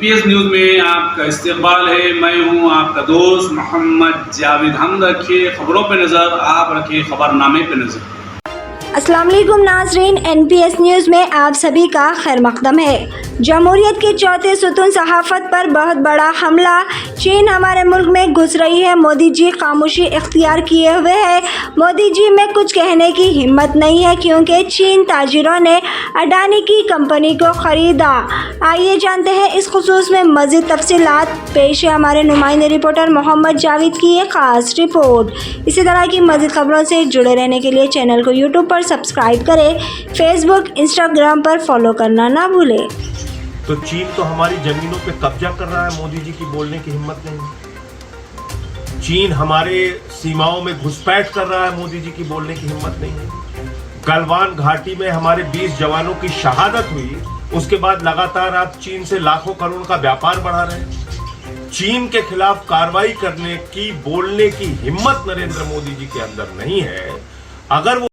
NPS news में आपका इस्तकबाल है। मैं हूं आपका दोस्त मोहम्मद जावेद। हम रखिए खबरों पे नज़र, आप रखिए खबरनामे पे नज़र। अस्सलाम वालेकुम नाज़रीन, एनपीएस न्यूज़ में आप सभी का खैर मकदम है। जमहूरियत के चौथे सुतून सहाफ़त पर बहुत बड़ा हमला। चीन हमारे मुल्क में घुस रही है, मोदी जी खामोशी इख्तियार किए हुए हैं। मोदी जी में कुछ कहने की हिम्मत नहीं है क्योंकि चीन ताजिरों ने अडानी की कंपनी को ख़रीदा। आइए जानते हैं इस खुसूस में मज़ीद तफसीलात। पेश है हमारे नुमाइंदे रिपोर्टर मोहम्मद जावेद की एक ख़ास रिपोर्ट। इसी तरह की मज़ीद खबरों से जुड़े रहने के लिए चैनल को यूट्यूब पर सब्सक्राइब करें, फेसबुक इंस्टाग्राम पर फॉलो करना ना भूलें। तो चीन तो हमारी जमीनों पे कब्जा कर रहा है, मोदी जी की बोलने की हिम्मत नहीं। चीन हमारे सीमाओं में घुसपैठ कर रहा है, मोदी जी की बोलने की हिम्मत नहीं है। गलवान घाटी में हमारे 20 जवानों की शहादत हुई, उसके बाद लगातार आप चीन से लाखों करोड़ का व्यापार बढ़ा रहे हैं। चीन के खिलाफ कार्रवाई करने की, बोलने की हिम्मत नरेंद्र मोदी जी के अंदर नहीं है। अगर वो